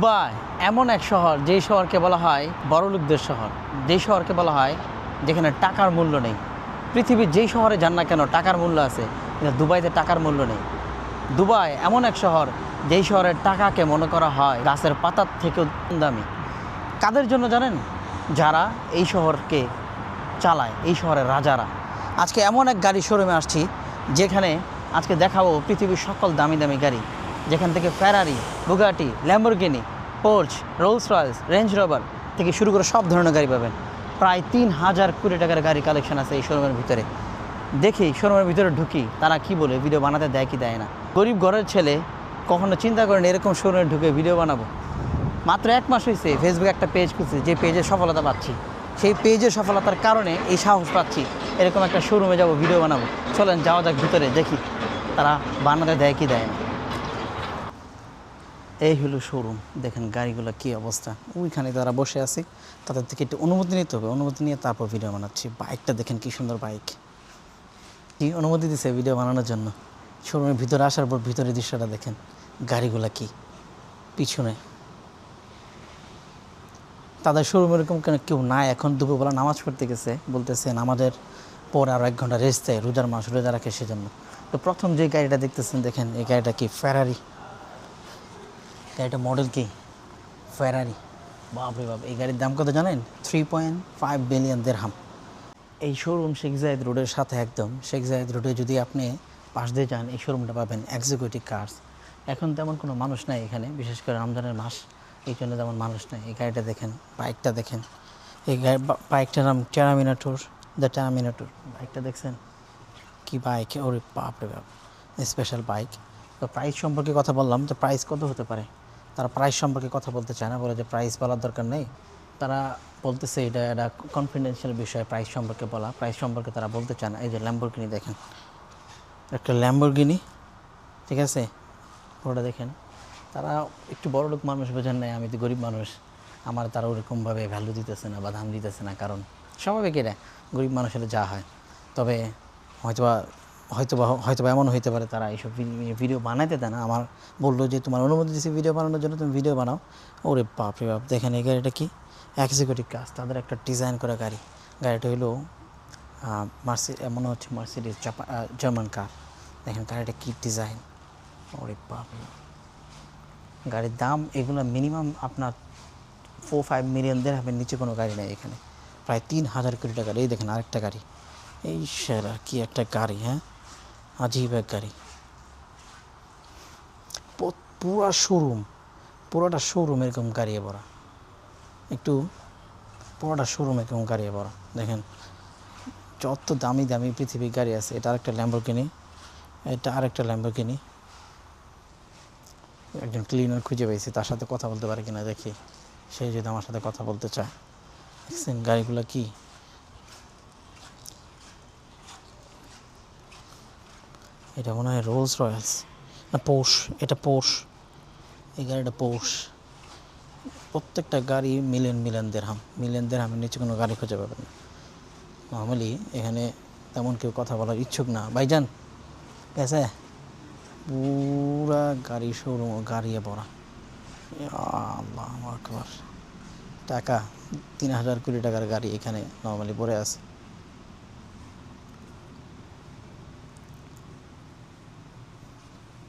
Dubai এমন এক শহর যেই শহরকে বলা হয় বড়লোকদের শহর, যেই শহরকে বলা হয় যেখানে টাকার মূল্য নেই। পৃথিবীর যেই শহরে যান না কেন টাকার মূল্য আছে, কিন্তু দুবাইতে টাকার মূল্য নেই। দুবাই এমন এক শহর যেই শহরের টাকাকে মনে করা হয় গাছের পাতার থেকেও দামি। কাদের জন্য জানেন? যারা এই শহরকে চালায়, এই শহরের রাজারা। আজকে এমন এক গাড়ি শোরুমে আসছি যেখানে আজকে দেখাবো পৃথিবীর সকল দামি দামি গাড়ি, যেখান থেকে Ferrari, Bugatti, Lamborghini, Porsche, Rolls Royce, Range Rover থেকে শুরু করে সব ধরনের গাড়ি পাবেন। প্রায় ৩,০০০ কোটি টাকার গাড়ি কালেকশন আছে এই শোরুমের ভিতরে। দেখি শোরুমের ভিতরে ঢুকি তারা কি বলে, ভিডিও বানাতে দেয় কি দেয় না। গরিব ঘরের ছেলে কখনো চিন্তা করেন এরকম শোরুমে ঢুকে ভিডিও বানাবো। মাত্র 1 মাস হয়েছে ফেসবুকে একটা পেজ খুঁজছি, যে পেজে সফলতা পাচ্ছি, সেই পেজের সফলতার কারণে এই সাহস পাচ্ছি এরকম একটা শোরুমে যাব, ভিডিও বানাবো। চলেন যাওয়া যাক ভিতরে, দেখি তারা বানাতে দেয় কি দেয় না। এই হলো শোরুম, দেখেন গাড়িগুলো কী অবস্থা। ওইখানে তারা বসে আছে, তাদের থেকে একটু অনুমতি নিতে হবে, অনুমতি নিয়ে তারপর ভিডিও বানাচ্ছি। বাইকটা দেখেন কী সুন্দর বাইক, কি অনুমতি দিছে ভিডিও বানানোর জন্য। শোরুমের ভিতরে আসার পর ভিতরের দৃশ্যটা দেখেন, গাড়িগুলো কি পিছনে। তাদের শোরুম এরকম কেউ নাই। এখন দুপুরবেলা নামাজ পড়তে গেছে, বলতেছেন আমাদের পর আরও 1 ঘন্টা রেস্ট দেয়, রোজার মাস, রোজা রাখে সেজন্য। তো প্রথম যে গাড়িটা দেখতেছেন দেখেন, এই গাড়িটা কি ফেরারি। গাড়িটা মডেল কি ফেরারি। বাপরে বাপ, এই গাড়ির দাম কত জানেন? 3.5 বিলিয়ন দিরহাম। এই শোরুম শেখ জায়েদ রোডের সাথে একদম। শেখ জায়েদ রোডে যদি আপনি পাশ দিয়ে যান এই শোরুমটা পাবেন, এক্সিকিউটিভ কার্স। এখন তেমন কোনো মানুষ নাই এখানে, বিশেষ করে রমজানের মাস, এই জন্য তেমন মানুষ নেই। এই গাড়িটা দেখেন, বাইকটা দেখেন। এই বাইকটার নাম টেরামিনাটোর, দ্য টেরামিনাটোর। বাইকটা দেখছেন কি বাইক, ওরে বাপরে বাপ, স্পেশাল বাইক। তো প্রাইস সম্পর্কে কথা বললাম, তো প্রাইস কত হতে পারে? তারা প্রাইস সম্পর্কে কথা বলতে চায় না, বলে যে প্রাইস বলার দরকার নেই। তারা বলতেছে এটা একটা কনফিডেন্সিয়াল বিষয়, প্রাইস সম্পর্কে বলা, প্রাইস সম্পর্কে তারা বলতে চায় না। এই যে ল্যাম্বরগিনি দেখেন, একটা ল্যাম্বরগিনি, ঠিক আছে, ওটা দেখেন। তারা একটু বড় লোক মানুষ, বোঝেন নাই, আমি তো গরিব মানুষ, আমার তারা ওরকমভাবে ভ্যালু দিতেছে না বা দাম দিতেছে না, কারণ স্বাভাবিক এটা, গরিব মানুষের যা হয়। তবে হয়তোবা এমন হইতে পারে তারা এইসব ভিডিও বানাইতে দেয় না। আমার বললো যে তোমার অনুমতি দিচ্ছি ভিডিও বানানোর জন্য, তুমি ভিডিও বানাও। ওরে বাপরে বাপ, দেখেন এই গাড়িটা কি এক্সিকিউটিভ কাজ, তাদের একটা ডিজাইন করা গাড়ি। গাড়িটা হলো মনে হচ্ছে মার্সিডিজ, জার্মান কার। দেখেন গাড়িটা কী ডিজাইন, ওরে বাপরে। গাড়ির দাম এগুলো মিনিমাম আপনার 4-5 মিলিয়ন দিরহামের নিচে কোনো গাড়ি নেই এখানে। প্রায় 3,000 কোটি টাকার। এই দেখেন আরেকটা গাড়ি, এই সেরা কি একটা গাড়ি, হ্যাঁ, আজীব এক গাড়ি। পুরোটা শোরুম এরকম গাড়ি ভরা, একটু পুরোটা শোরুম এরকম গাড়ি ভরা। দেখেন যত দামি দামি পৃথিবীর গাড়ি আছে। এটা আরেকটা ল্যাম্বরগিনি, এটা আরেকটা ল্যাম্বরগিনি। একজন ক্লিনার খুঁজে পেয়েছি, তার সাথে কথা বলতে পারে কিনা দেখি, সে যদি আমার সাথে কথা বলতে চায়। দেখছেন গাড়িগুলো কি, এটা মনে হয় রোলস রয়েস না পোর্শ, এটা পোর্শ, এই গাড়িটা পোর্শ। প্রত্যেকটা গাড়ি মিলিয়ন দিরহামের নিচে কোনো গাড়ি খুঁজে পাবেন না। নর্মালি এখানে তেমন কেউ কথা বলার ইচ্ছুক না। ভাইজান গেছে, পুরা গাড়ি শোরুম গাড়ি ভরা। আল্লাহু আকবার, টাকা 3,000 কোটি টাকার গাড়ি এখানে নর্মালি পড়ে আছে।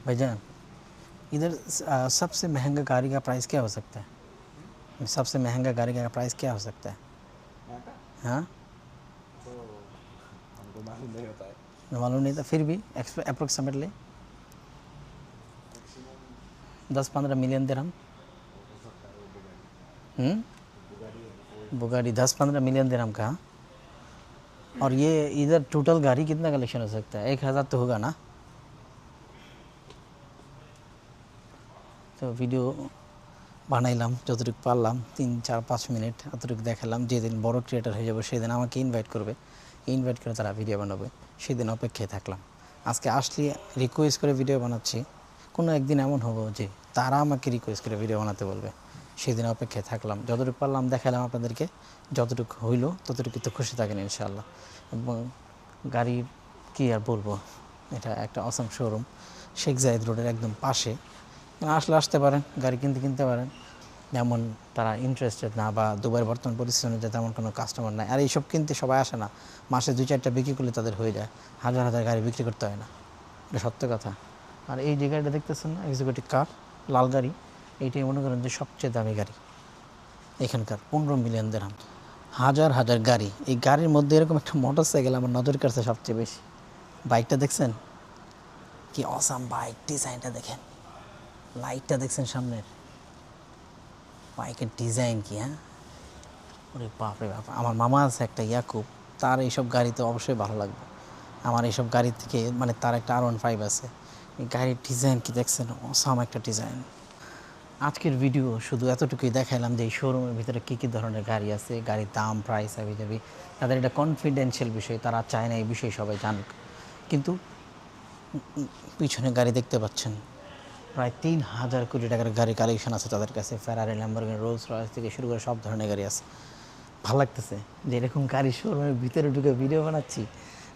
भाईजान इधर सबसे महंगा गाड़ी का प्राइस क्या हो सकता है? सबसे महंगा गाड़ी का प्राइस क्या हो सकता है? हाँ तो हमको मालूम नहीं होता है। मालूम नहीं था, फिर भी अप्रोक्सीमेटली 10-15 मिलियन दिरहम। बुगाड़ी 10-15 मिलियन दिरहम का। और ये इधर टोटल गाड़ी कितना कलेक्शन हो सकता है? 1,000 तो होगा ना। তো ভিডিও বানাইলাম যতটুকু পারলাম, 3-4-5 মিনিট এতটুকু দেখালাম। যেদিন বড় ক্রিয়েটার হয়ে যাবো সেদিন আমাকে ইনভাইট করবে, ইনভাইট করে তারা ভিডিও বানাবে, সেদিন অপেক্ষায় থাকলাম। আজকে আসলে রিকোয়েস্ট করে ভিডিও বানাচ্ছি, কোনো একদিন এমন হবো যে তারা আমাকে রিকোয়েস্ট করে ভিডিও বানাতে বলবে, সেদিন অপেক্ষায় থাকলাম। যতটুকু পারলাম দেখালাম আপনাদেরকে, যতটুকু হইলো ততটুকু তো খুশি থাকেন ইনশাআল্লাহ। এবং গাড়ির কী আর বলবো, এটা একটা অসাম শোরুম শেখ জায়েদ রোডের একদম পাশে। আসলে আসতে পারেন, গাড়ি কিনতে পারেন। যেমন তারা ইন্টারেস্টেড না, বা দুবাইয়ের বর্তমান পরিস্থিতিতে তেমন কোনো কাস্টমার নাই। আর এইসব কিনতে সবাই আসে না, মাসে 2-4টা বিক্রি করলে তাদের হয়ে যায়, হাজার হাজার গাড়ি বিক্রি করতে হয় না, এটা সত্য কথা। আর এই যে গাড়িটা দেখতেছেন না, এক্সিকিউটিভ কার, লাল গাড়ি, এইটাই মনে করেন যে সবচেয়ে দামি গাড়ি এখানকার, 15 মিলিয়ন দিরহাম, হাজার হাজার গাড়ি। এই গাড়ির মধ্যে এরকম একটা মোটর সাইকেল আমার নজর কাটছে সবচেয়ে বেশি। বাইকটা দেখছেন কি অসাম বাইক, ডিজাইনটা দেখেন, লাইটটা দেখছেন সামনের, বাইকের ডিজাইন কি, হ্যাঁ, ওরে বাপরে বাপ। আমার মামা আছে একটা ইয়াকুব, তার এইসব গাড়িতে অবশ্যই ভালো লাগবে। আমার এইসব গাড়ি থেকে মানে তার একটা R15 আছে, এই গাড়ির ডিজাইন কি দেখছেন, অসাম একটা ডিজাইন। আজকের ভিডিও শুধু এতটুকুই দেখাইলাম যে এই শোরুমের ভিতরে কী কী ধরনের গাড়ি আছে, গাড়ির দাম, প্রাইস, যাবি তাদের এটা কনফিডেন্সিয়াল বিষয়, তারা চায় না এই বিষয়ে সবাই জানুক। কিন্তু পিছনে গাড়ি দেখতে পাচ্ছেন, প্রায় 3,000 কোটি টাকার গাড়ি কালেকশন আছে তাদের কাছে। ফেরারি, ল্যাম্বরগিনি, রোলস রয়েস থেকে শুরু করে সব ধরনের গাড়ি আছে। ভালো লাগতেছে যে এরকম গাড়ি শোরুমের ভিতরে ঢুকে ভিডিও বানাচ্ছি,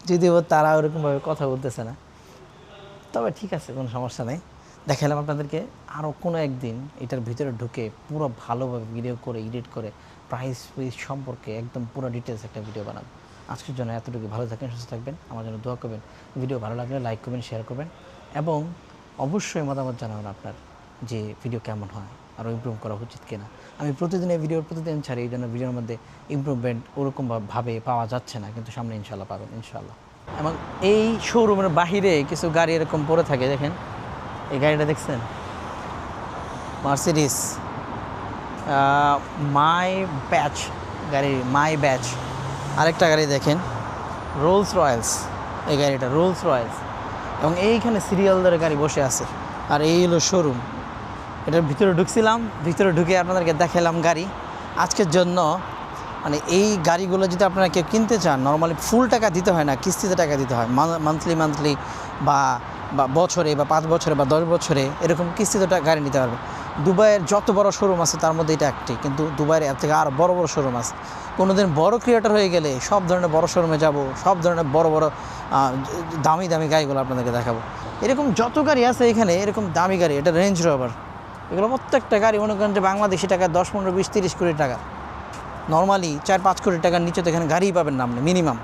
যদিও তারা ওরকমভাবে কথা বলতেছে না, তবে ঠিক আছে, কোনো সমস্যা নেই। দেখালাম আপনাদেরকে। আরও কোনো একদিন এটার ভিতরে ঢুকে পুরো ভালোভাবে ভিডিও করে, এডিট করে, প্রাইস সম্পর্কে একদম পুরো ডিটেলস একটা ভিডিও বানাবো। আজকের জন্য এতটুকু। ভালো থাকেন, সুস্থ থাকবেন, আমার জন্য দোয়া করবেন। ভিডিও ভালো লাগলে লাইক করবেন, শেয়ার করবেন, এবং অবশ্যই মতামত জানাবেন আপনার, যে ভিডিও কেমন হয়, আরও ইমপ্রুভ করা উচিত কিনা। আমি প্রতিদিন এই ভিডিও প্রতিদিন ছাড়ি, এই জন্য ভিডিওর মধ্যে ইমপ্রুভমেন্ট ওরকমভাবে পাওয়া যাচ্ছে না, কিন্তু সামনে ইনশাল্লাহ পাবেন, ইনশাল্লাহ। এবং এই শোরুমের বাহিরে কিছু গাড়ি এরকম পড়ে থাকে, দেখেন এই গাড়িটা দেখছেন, মার্সিডিস মাই ব্যাচ গাড়ি, মাই ব্যাচ। আরেকটা গাড়ি দেখেন, রোলস রয়েলস, এই গাড়িটা রোলস রয়েলস, এবং এইখানে সিরিয়াল ধরে গাড়ি বসে আছে। আর এই হলো শোরুম। এটার ভিতরে ঢুকছিলাম, ভিতরে ঢুকে আপনাদেরকে দেখালাম গাড়ি। আজকের জন্য মানে এই গাড়িগুলো যদি আপনারা কেউ কিনতে চান, নর্মালি ফুল টাকা দিতে হয় না, কিস্তিতে টাকা দিতে হয়, মান্থলি বা বছরে বা 5 বছরে বা 10 বছরে এরকম কিস্তিতে গাড়ি নিতে পারবে। দুবাইয়ের যত বড় শোরুম আছে তার মধ্যে এটা একটি, কিন্তু দুবাইয়ের এর থেকে আর বড় বড় শোরুম আছে। কোনো দিন বড় ক্রিয়েটর হয়ে গেলে সব ধরনের বড় শোরুমে যাব, সব ধরনের বড় বড় দামি দামি গাড়িগুলো আপনাদেরকে দেখাবো। এরকম যত গাড়ি আছে এখানে, এরকম দামি গাড়ি, এটা রেঞ্জ রোভার, এগুলো প্রত্যেকটা গাড়ি মনে করেন যে বাংলাদেশি টাকা 10, 15, 20, 30 কোটি টাকা। নর্মালি 4-5 কোটি টাকার নিচে তো এখানে গাড়িই পাবেন না আপনি মিনিমাম।